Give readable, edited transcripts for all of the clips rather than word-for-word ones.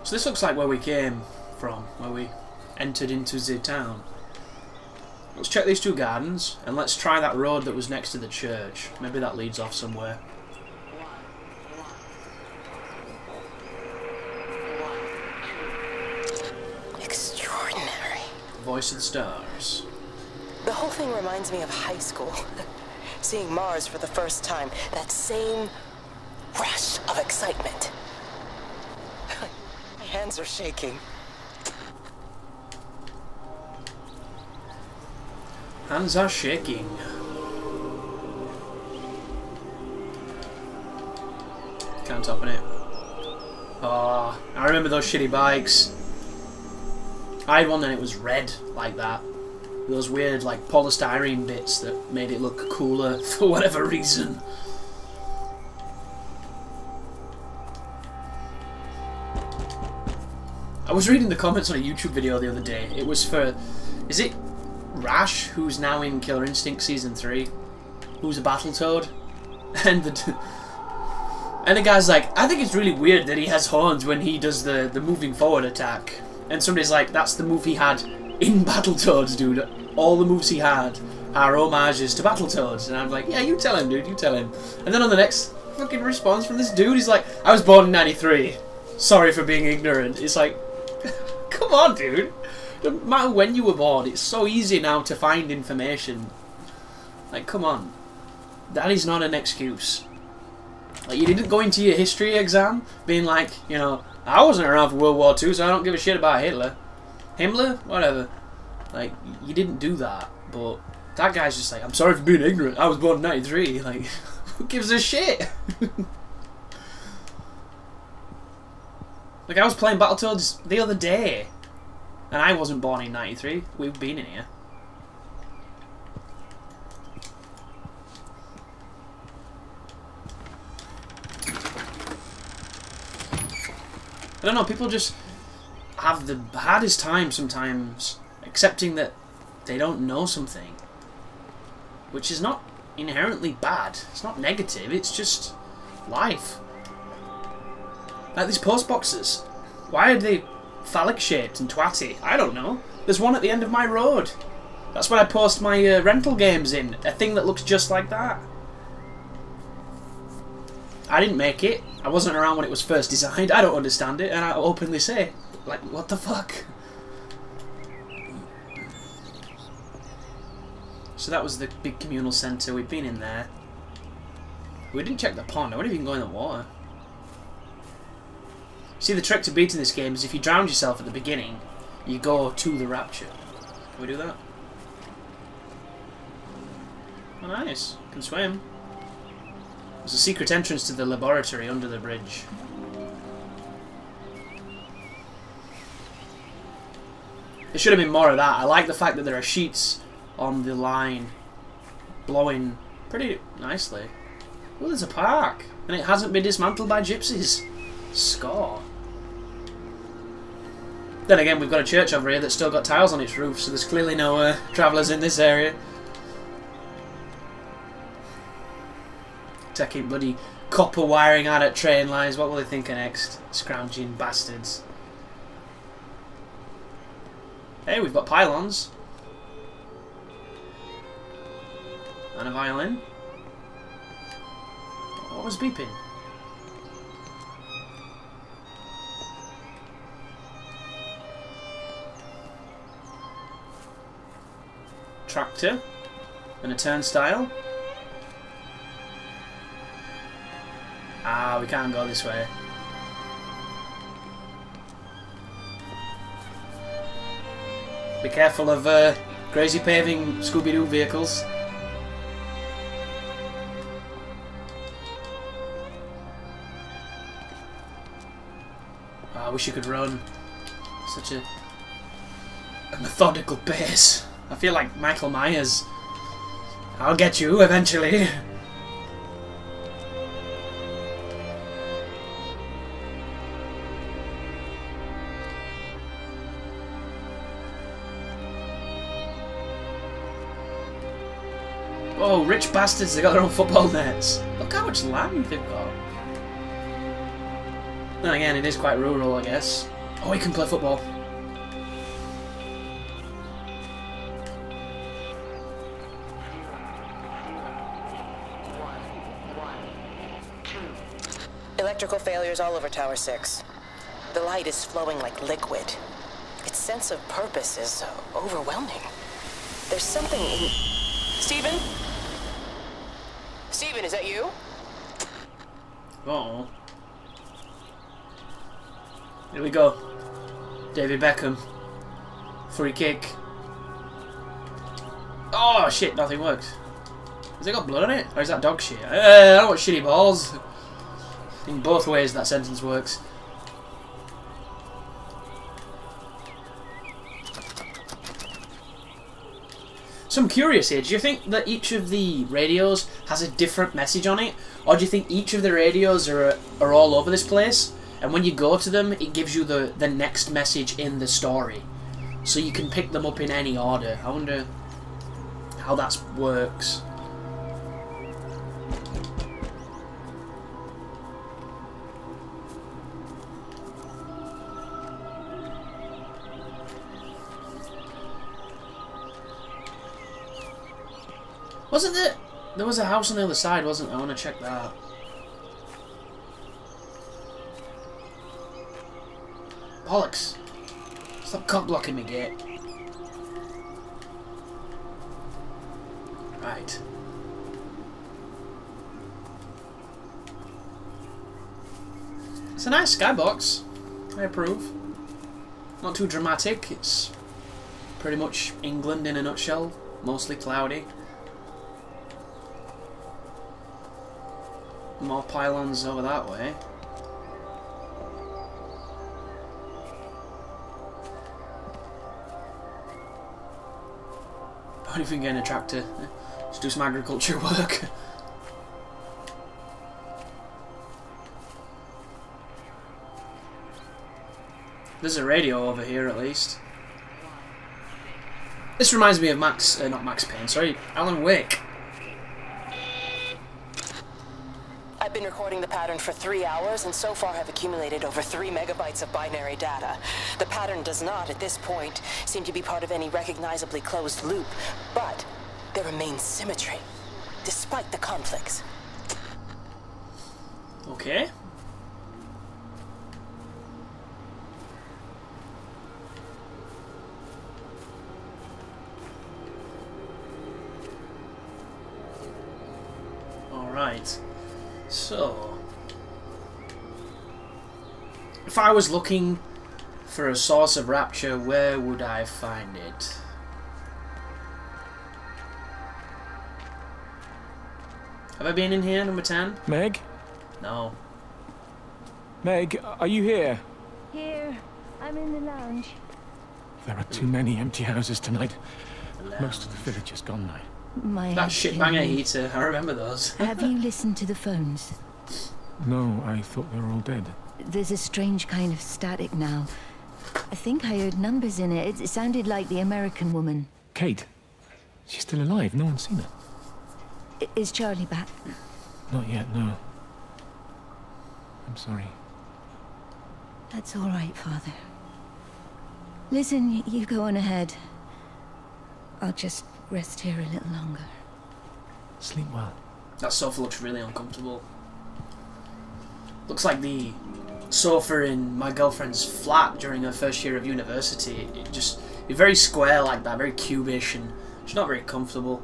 So this looks like where we came from, where we entered into the town. Let's check these two gardens, and let's try that road that was next to the church. Maybe that leads off somewhere. Extraordinary. Voice of the stars. The whole thing reminds me of high school. Seeing Mars for the first time. That same rush of excitement. My hands are shaking. Hands are shaking. Can't open it. Oh, I remember those shitty bikes. I had one and it was red like that. Those weird like polystyrene bits that made it look cooler for whatever reason. I was reading the comments on a YouTube video the other day. It was for... Is it Rash, who's now in Killer Instinct Season 3? Who's a Battletoad? And the guy's like, I think it's really weird that he has horns when he does the moving forward attack. And somebody's like, that's the move he had in Battletoads, dude. All the moves he had are homages to Battletoads. And I'm like, yeah, you tell him, dude, you tell him. And then on the next fucking response from this dude, he's like, I was born in 93. Sorry for being ignorant. It's like, come on, dude. No matter when you were born, it's so easy now to find information. Like, come on. That is not an excuse. Like, you didn't go into your history exam being like, you know, I wasn't around for World War II, so I don't give a shit about Hitler. Himmler? Whatever. Like, you didn't do that. But that guy's just like, I'm sorry for being ignorant. I was born in 93. Like, who gives a shit? Like, I was playing Battletoads the other day. And I wasn't born in 93. We've been in here. I don't know, people just have the hardest time sometimes accepting that they don't know something. Which is not inherently bad. It's not negative, it's just life. Like these post boxes. Why are they phallic shaped and twatty? I don't know. There's one at the end of my road. That's what I post my rental games in. A thing that looks just like that. I didn't make it. I wasn't around when it was first designed. I don't understand it, and I openly say, like, what the fuck? So that was the big communal centre. We'd been in there. We didn't check the pond. I wouldn't even go in the water. See, the trick to beating this game is if you drown yourself at the beginning, you go to the Rapture. Can we do that? Oh, nice. Can swim. There's a secret entrance to the laboratory under the bridge. There should have been more of that. I like the fact that there are sheets on the line blowing pretty nicely. Oh, there's a park. And it hasn't been dismantled by gypsies. Score. Then again, we've got a church over here that's still got tiles on its roof, so there's clearly no travellers in this area. Taking bloody copper wiring out at train lines. What will they think of next? Scrounging bastards. Hey, we've got pylons. And a violin. What was beeping? Tractor. And a turnstile. Ah, we can't go this way. Be careful of crazy paving Scooby-Doo vehicles. I wish you could run. Such a methodical pace. I feel like Michael Myers. I'll get you eventually. Oh, rich bastards, they got their own football nets. Look how much land they've got. Then again, it is quite rural, I guess. Oh, he can play football. Electrical failures all over Tower 6. The light is flowing like liquid. Its sense of purpose is overwhelming. There's something in... Steven? Steven, is that you? Uh-oh. Here we go. David Beckham. Free kick. Oh, shit, nothing worked. Has it got blood on it? Or is that dog shit? I don't want shitty balls. In both ways that sentence works. So I'm curious here, do you think that each of the radios has a different message on it? Or do you think each of the radios are all over this place? And when you go to them, it gives you the next message in the story. So you can pick them up in any order. I wonder how that works. Wasn't there was a house on the other side, wasn't there? I want to check that. Bollocks. Stop cock blocking me, gate. Right. It's a nice skybox. I approve. Not too dramatic. It's pretty much England in a nutshell. Mostly cloudy. More pylons over that way. What do you think getting a tractor? Just do some agriculture work. There's a radio over here at least. This reminds me of not Max Payne, sorry, Alan Wake. I've been recording the pattern for 3 hours and so far have accumulated over 3 megabytes of binary data. The pattern does not, at this point, seem to be part of any recognizably closed loop, but there remains symmetry, despite the conflicts. Okay. Alright. So, if I was looking for a source of Rapture, where would I find it? Have I been in here, number 10? Meg? No. Meg, are you here? Here. I'm in the lounge. There are too many empty houses tonight. Most of the village is gone now. My That head's shitbanger killing me. heater, I remember those. Have you listened to the phones? No, I thought they were all dead. There's a strange kind of static now. I think I heard numbers in it. It sounded like the American woman. Kate? She's still alive. No one's seen her. Is Charlie back? Not yet, no. I'm sorry. That's all right, Father. Listen, you go on ahead. I'll just rest here a little longer. Sleep well. That sofa looks really uncomfortable. Looks like the sofa in my girlfriend's flat during her first year of university. It's very square like that, very cubish, and it's not very comfortable.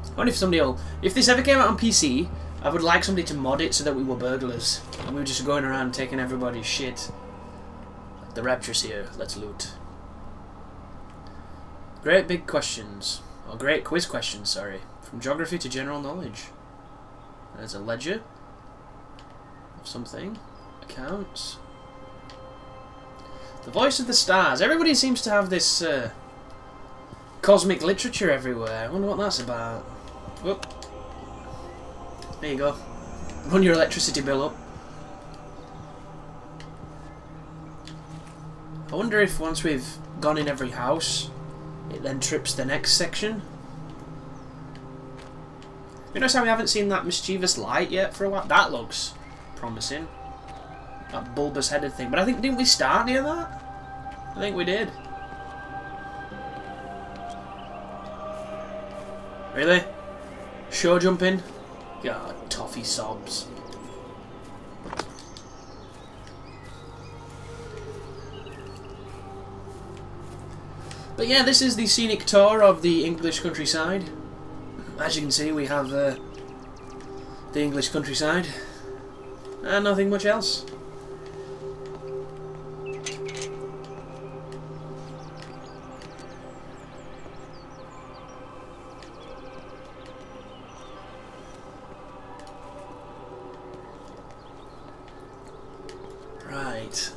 I wonder if somebody will... If this ever came out on PC, I would like somebody to mod it so that we were burglars. And we were just going around taking everybody's shit. Like the Rapture's here, let's loot. Great big questions. Or great quiz questions, sorry. From geography to general knowledge. There's a ledger of something. Accounts. The voice of the stars. Everybody seems to have this cosmic literature everywhere. I wonder what that's about. Whoop. There you go. Run your electricity bill up. I wonder if once we've gone in every house, it then trips the next section. You notice how we haven't seen that mischievous light yet for a while? That looks promising. That bulbous headed thing. But I think, didn't we start near that? I think we did. Really? Show jumping? God, toffee sobs. But yeah, this is the scenic tour of the English countryside. As you can see, we have the English countryside. And nothing much else. Right.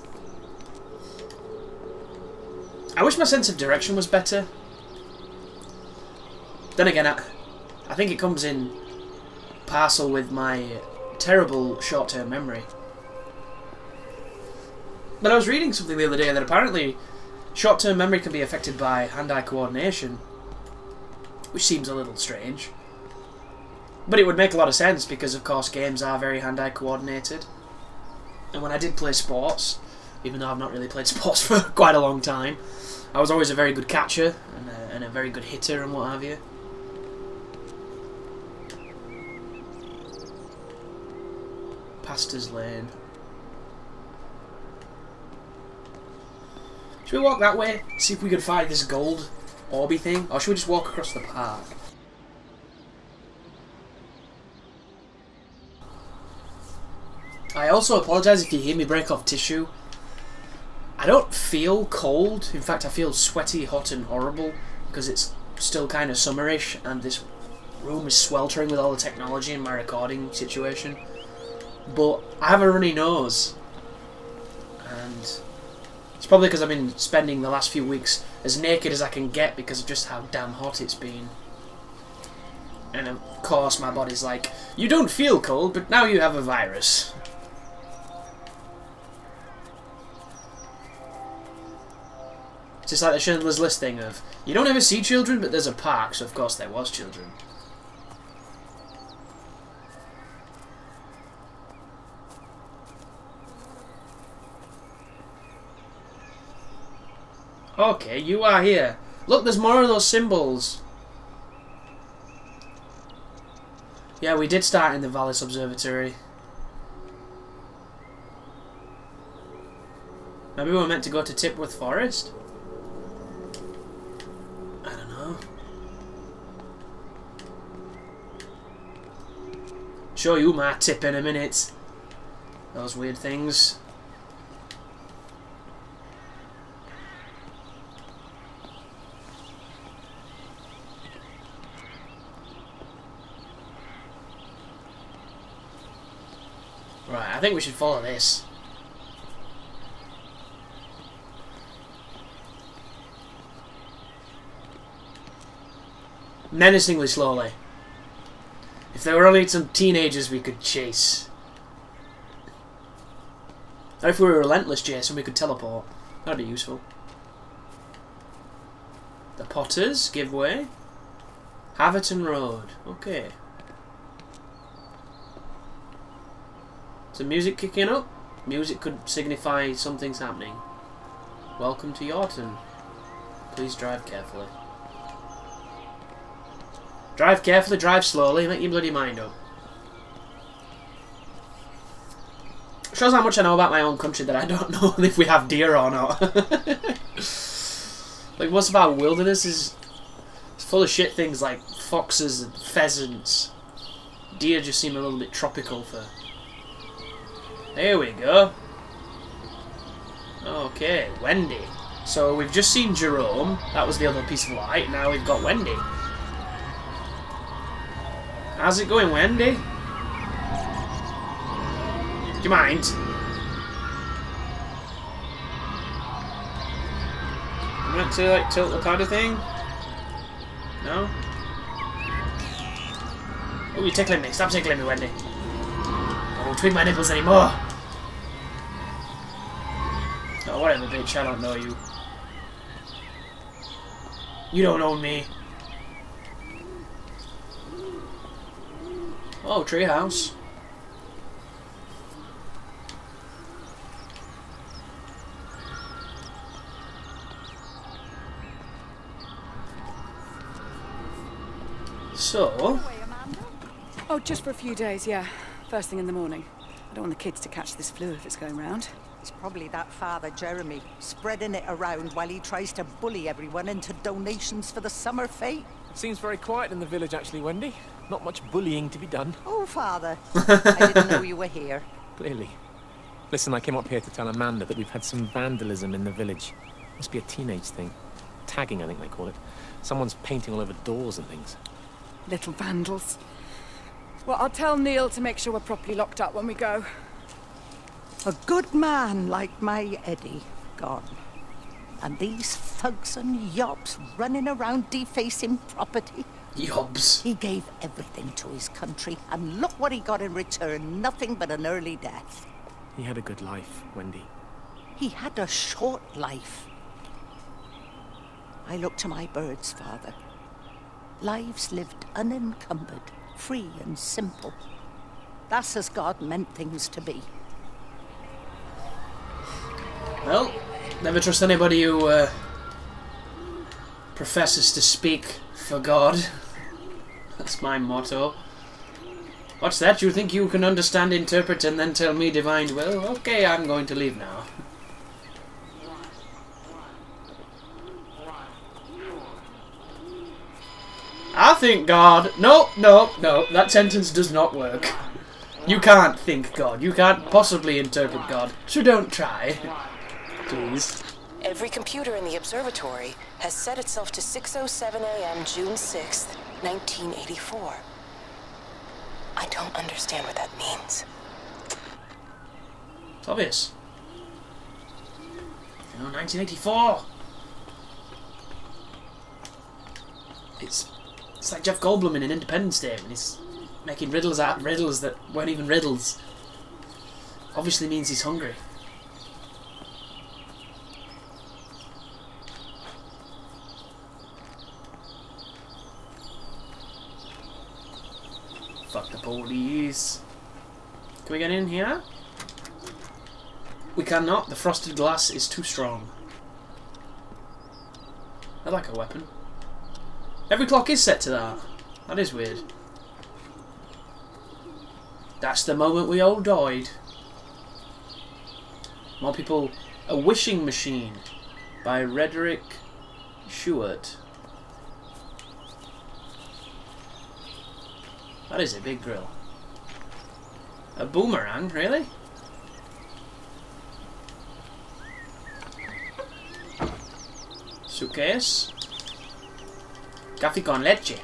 I wish my sense of direction was better. Then again, I think it comes in parcel with my terrible short-term memory. But I was reading something the other day that apparently short-term memory can be affected by hand-eye coordination, which seems a little strange. But it would make a lot of sense because, of course, games are very hand-eye coordinated. And when I did play sports, even though I've not really played sports for quite a long time, I was always a very good catcher and a very good hitter and what have you. Pastor's Lane. Should we walk that way? See if we can find this gold orby thing? Or should we just walk across the park? I also apologise if you hear me break off tissue. I don't feel cold. In fact, I feel sweaty, hot and horrible because it's still kind of summerish and this room is sweltering with all the technology in my recording situation. But I have a runny nose, and it's probably because I've been spending the last few weeks as naked as I can get because of just how damn hot it's been. And of course my body's like, you don't feel cold, but now you have a virus. It's just like the Schindler's List thing of, you don't ever see children, but there's a park, so of course there was children. Okay, you are here. Look, there's more of those symbols. Yeah, we did start in the Vallis Observatory. Maybe we were meant to go to Tipworth Forest? I don't know. Show you my tip in a minute. Those weird things. Right, I think we should follow this. Menacingly slowly. If there were only some teenagers we could chase. Or if we were a relentless chase and we could teleport. That'd be useful. The Potters, give way. Haverton Road. Okay. Is the music kicking up? Music could signify something's happening. Welcome to Yorton. Please drive carefully. Drive carefully, drive slowly, make your bloody mind up. Shows how much I know about my own country that I don't know if we have deer or not. Like, most of our wilderness is full of shit things like foxes and pheasants. Deer just seem a little bit tropical for... There we go. Okay, Wendy. So we've just seen Jerome. That was the other piece of light. Now we've got Wendy. How's it going, Wendy? Do you mind? You meant to, like, tilt the kind of thing? No? Oh, you're tickling me. Stop tickling me, Wendy. I won't twig my nipples anymore. Oh, whatever, bitch. I don't know you. You don't own me. Oh, treehouse. So... Oh, just for a few days, yeah. First thing in the morning. I don't want the kids to catch this flu if it's going round. It's probably that Father Jeremy, spreading it around while he tries to bully everyone into donations for the summer fete. Seems very quiet in the village, actually, Wendy. Not much bullying to be done. Oh, Father. I didn't know you were here. Clearly. Listen, I came up here to tell Amanda that we've had some vandalism in the village. Must be a teenage thing. Tagging, I think they call it. Someone's painting all over doors and things. Little vandals. Well, I'll tell Neil to make sure we're properly locked up when we go. A good man like my Eddie gone. And these thugs and yobs running around defacing property. Yobs. He gave everything to his country, and look what he got in return. Nothing but an early death. He had a good life, Wendy. He had a short life. I look to my birds, Father. Lives lived unencumbered, free and simple. That's as God meant things to be. Well, never trust anybody who professes to speak for God. That's my motto. What's that? You think you can understand, interpret, and then tell me divine will? Okay, I'm going to leave now. I think God... No, no, no. That sentence does not work. You can't think God. You can't possibly interpret God. So don't try. Please. Every computer in the observatory has set itself to 6:07 a.m. June 6th, 1984. I don't understand what that means. It's obvious. You know, 1984. It's like Jeff Goldblum in an Independence Day when he's making riddles out of riddles that weren't even riddles. Obviously means he's hungry. Fuck the police. Can we get in here? We cannot. The frosted glass is too strong. I like a weapon. Every clock is set to that. That is weird. That's the moment we all died. More people. A Wishing Machine by Rederick Shewart. That is a big grill. A boomerang, really? Suitcase. Café con leche.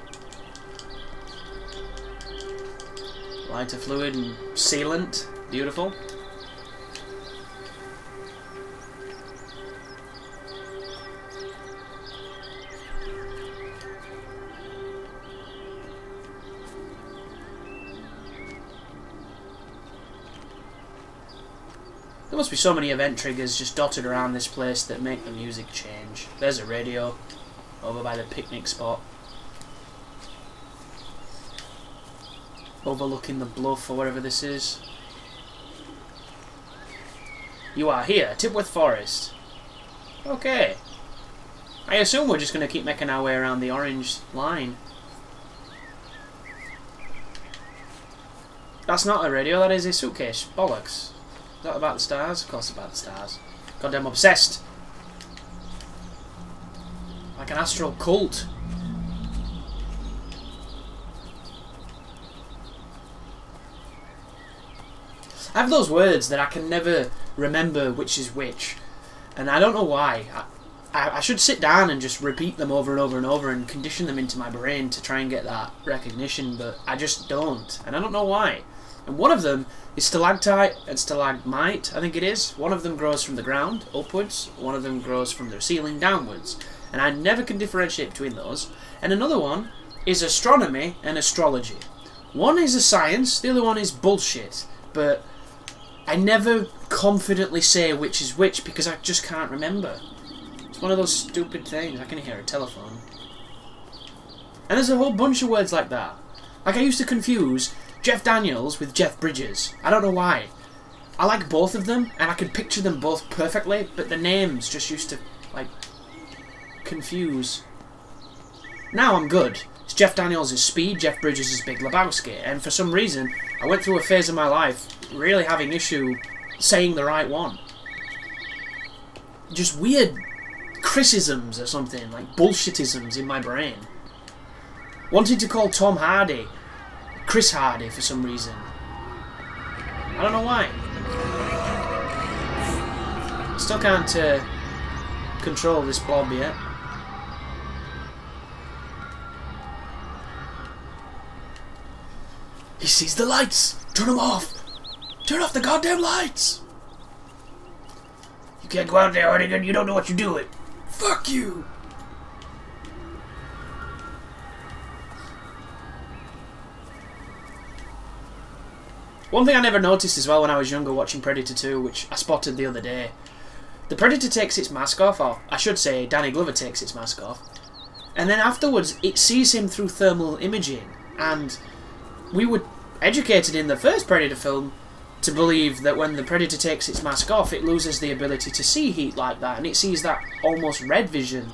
Lighter fluid and sealant. Beautiful. There must be so many event triggers just dotted around this place that make the music change. There's a radio over by the picnic spot. Overlooking the bluff or whatever this is. You are here, Tipworth Forest. Okay. I assume we're just going to keep making our way around the orange line. That's not a radio, that is a suitcase. Bollocks. Is that about the stars? Of course it's about the stars. Goddamn obsessed. Like an astral cult. I have those words that I can never remember which is which. And I don't know why. I should sit down and just repeat them over and over and over and condition them into my brain to try and get that recognition, but I just don't. And I don't know why. And one of them is stalactite and stalagmite, I think it is. One of them grows from the ground upwards, one of them grows from the ceiling downwards. And I never can differentiate between those. And another one is astronomy and astrology. One is a science, the other one is bullshit. But I never confidently say which is which because I just can't remember. It's one of those stupid things. I can hear a telephone. And there's a whole bunch of words like that. Like, I used to confuse Jeff Daniels with Jeff Bridges. I don't know why. I like both of them, and I can picture them both perfectly, but the names just used to, like, confuse. Now I'm good. It's Jeff Daniels is Speed, Jeff Bridges is Big Lebowski, and for some reason, I went through a phase of my life really having issue saying the right one. Just weird Chrisisms or something, like bullshitisms in my brain. Wanted to call Tom Hardy Chris Hardy for some reason. I don't know why. Still can't control this blob yet. He sees the lights! Turn them off! Turn off the goddamn lights! You can't go out there, Hardigan, you don't know what you're doing. Fuck you! One thing I never noticed as well when I was younger watching Predator 2, which I spotted the other day. The Predator takes its mask off, or I should say Danny Glover takes its mask off, and then afterwards it sees him through thermal imaging, and we were educated in the first Predator film to believe that when the Predator takes its mask off it loses the ability to see heat like that, and it sees that almost red vision.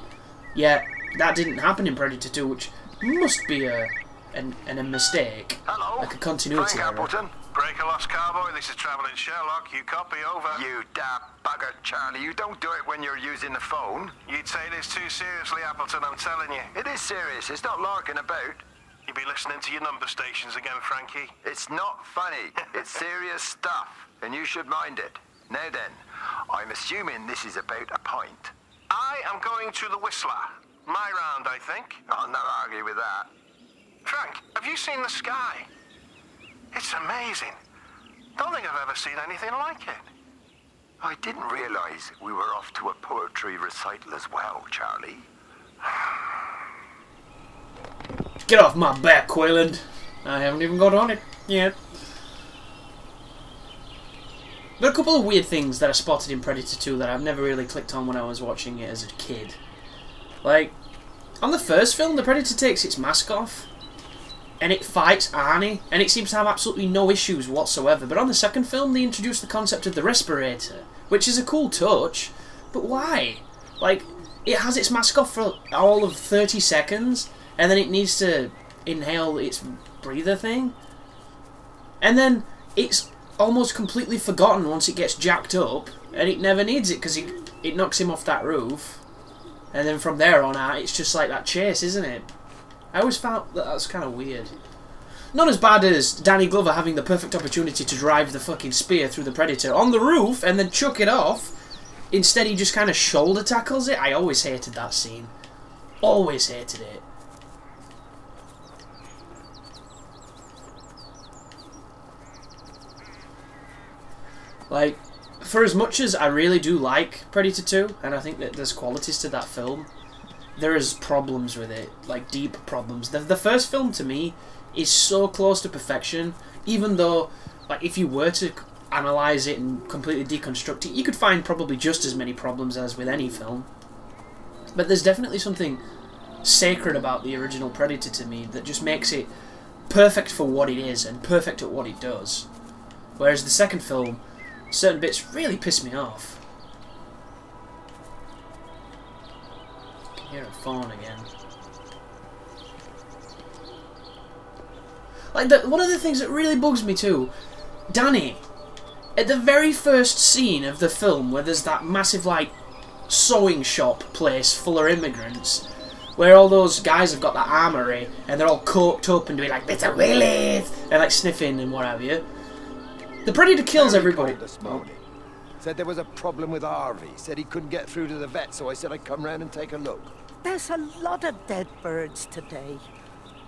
Yet that didn't happen in Predator 2, which must be a mistake. Hello. Like a continuity Frank error. Appleton. Breaker Lost Cowboy, this is Travelling Sherlock. You copy, over. You damn bugger, Charlie. You don't do it when you're using the phone. You'd say this too seriously, Appleton, I'm telling you. It is serious. It's not larking about. You be listening to your number stations again, Frankie. It's not funny. It's serious stuff, and you should mind it. Now then, I'm assuming this is about a pint. I am going to the Whistler. My round, I think. I'll not argue with that. Frank, have you seen the sky? It's amazing. Don't think I've ever seen anything like it. I didn't realise we were off to a poetry recital as well, Charlie. Get off my back, Quayland. I haven't even got on it yet. There are a couple of weird things that I spotted in Predator 2 that I've never really clicked on when I was watching it as a kid. Like, on the first film, the Predator takes its mask off and it fights Arnie, and it seems to have absolutely no issues whatsoever. But on the second film, they introduced the concept of the respirator, which is a cool touch, but why? Like, it has its mask off for all of 30 seconds, and then it needs to inhale its breather thing, and then it's almost completely forgotten once it gets jacked up, and it never needs it because it knocks him off that roof, and then from there on out, it's just like that chase, isn't it? I always found that was kind of weird. Not as bad as Danny Glover having the perfect opportunity to drive the fucking spear through the Predator on the roof and then chuck it off. Instead, he just kind of shoulder tackles it. I always hated that scene. Always hated it. Like, for as much as I really do like Predator 2, and I think that there's qualities to that film, there is problems with it, like deep problems. The first film, to me, is so close to perfection, even though, like, if you were to analyse it and completely deconstruct it, you could find probably just as many problems as with any film. But there's definitely something sacred about the original Predator to me that just makes it perfect for what it is and perfect at what it does. Whereas the second film, certain bits really piss me off. Hear a phone again. Like, one of the things that really bugs me too, Danny, at the very first scene of the film where there's that massive, like, sewing shop place full of immigrants, where all those guys have got that armory and they're all coked up and doing like, "Better Willis," and like sniffing and what have you. The Predator kills everybody. This morning. Said there was a problem with Harvey. Said he couldn't get through to the vet, so I said I'd come round and take a look. There's a lot of dead birds today.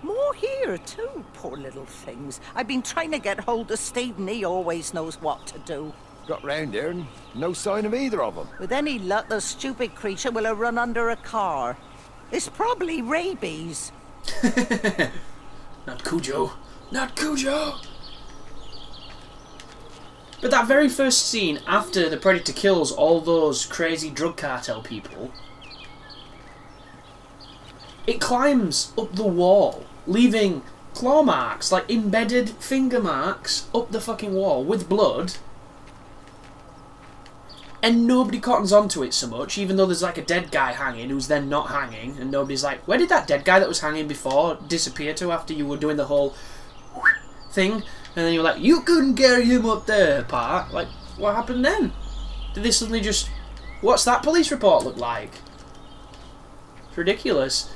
More here, too, poor little things. I've been trying to get hold of Steve, and he always knows what to do. Got round here and no sign of either of them. With any luck, the stupid creature will have run under a car. It's probably rabies. Not Cujo. Not Cujo! But that very first scene, after the Predator kills all those crazy drug cartel people, it climbs up the wall, leaving claw marks, like embedded finger marks up the fucking wall with blood, and nobody cottons onto it so much, even though there's like a dead guy hanging who's then not hanging, and nobody's like, where did that dead guy that was hanging before disappear to after you were doing the whole thing? And then you're like, you couldn't carry him up there, part. Like, what happened then? Did they suddenly just... What's that police report look like? It's ridiculous.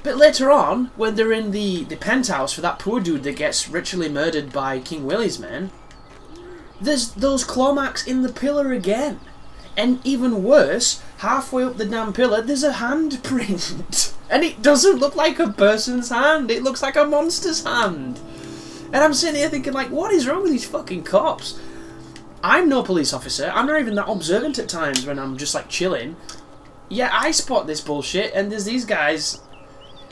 But later on, when they're in the penthouse for that poor dude that gets ritually murdered by King Willie's men, there's those claw marks in the pillar again. And even worse, halfway up the damn pillar, there's a handprint. And it doesn't look like a person's hand. It looks like a monster's hand. And I'm sitting here thinking, like, what is wrong with these fucking cops? I'm no police officer. I'm not even that observant at times when I'm just, like, chilling. Yeah, I spot this bullshit, and there's these guys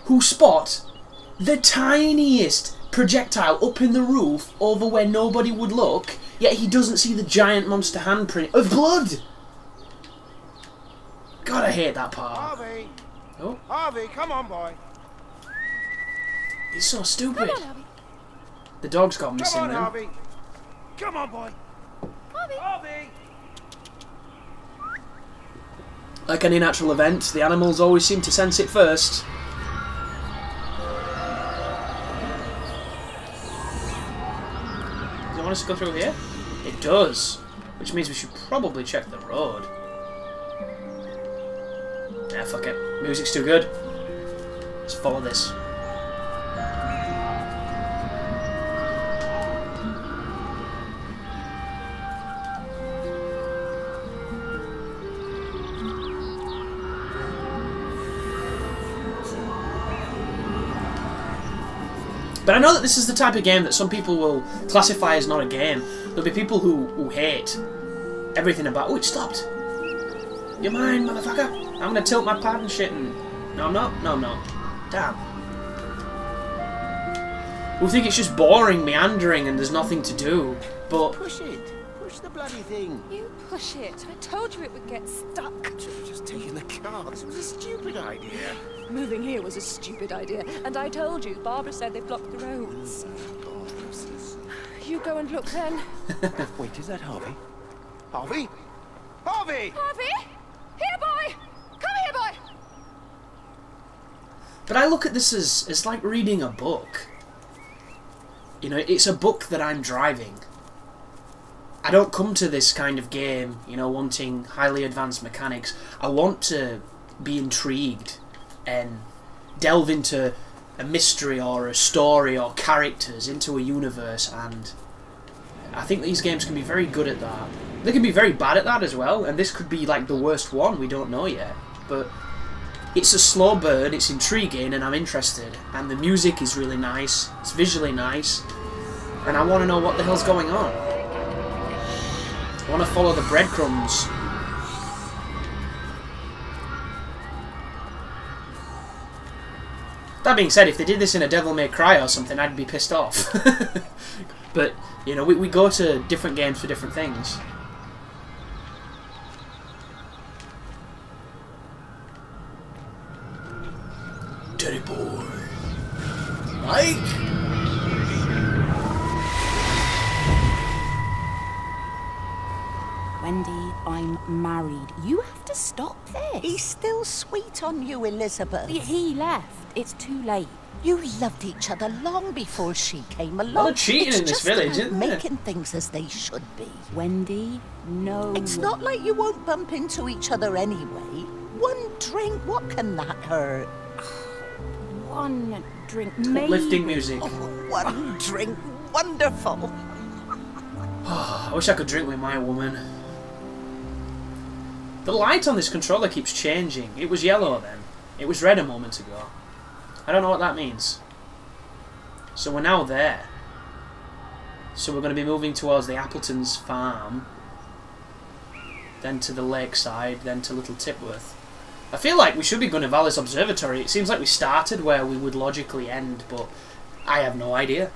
who spot the tiniest projectile up in the roof over where nobody would look, yet he doesn't see the giant monster handprint of blood. God, I hate that part. Harvey! Oh. Harvey, come on, boy. He's so stupid. Come on, Harvey. The dog's gone missing Come on, then. Harvey. Come on, boy. Harvey. Harvey! Like any natural event, the animals always seem to sense it first. Does it want us to go through here? It does. Which means we should probably check the road. Nah, fuck it. Music's too good. Let's follow this. But I know that this is the type of game that some people will classify as not a game. There'll be people who hate everything about... Oh, it stopped. You're mine, motherfucker. I'm gonna tilt my pad and shit and... No, I'm not. No, I'm not. Damn. We'll think it's just boring, meandering, and there's nothing to do. But... Push it. Push the bloody thing. You push it. I told you it would get stuck. Should have just taken the car. This was a stupid idea. Moving here was a stupid idea. And I told you, Barbara said they blocked the roads. You go and look then. Wait, is that Harvey? Harvey? Harvey! Harvey! Here, boy! Come here, boy! But I look at this as it's like reading a book. You know, it's a book that I'm driving. I don't come to this kind of game, you know, wanting highly advanced mechanics. I want to be intrigued and delve into a mystery or a story or characters, into a universe, and I think these games can be very good at that. They can be very bad at that as well, and this could be like the worst one, we don't know yet. But it's a slow burn, it's intriguing, and I'm interested. And the music is really nice, it's visually nice, and I want to know what the hell's going on. I want to follow the breadcrumbs. That being said, if they did this in a Devil May Cry or something, I'd be pissed off. But, you know, we go to different games for different things. Dirty boy. Mike! Wendy, I'm married. You have to stop this. He's still sweet on you, Elizabeth. He left. It's too late. You loved each other long before she came along. A lot of cheating in this village, isn't there? Making things as they should be. Wendy, no. It's not like you won't bump into each other anyway. One drink, what can that hurt? One drink, Uplifting music. Oh, one drink, wonderful. I wish I could drink with my woman. The light on this controller keeps changing. It was yellow then. It was red a moment ago. I don't know what that means. So we're now there. So we're going to be moving towards the Appletons' farm. Then to the lakeside. Then to Little Tipworth. I feel like we should be going to Vallis Observatory. It seems like we started where we would logically end, but I have no idea.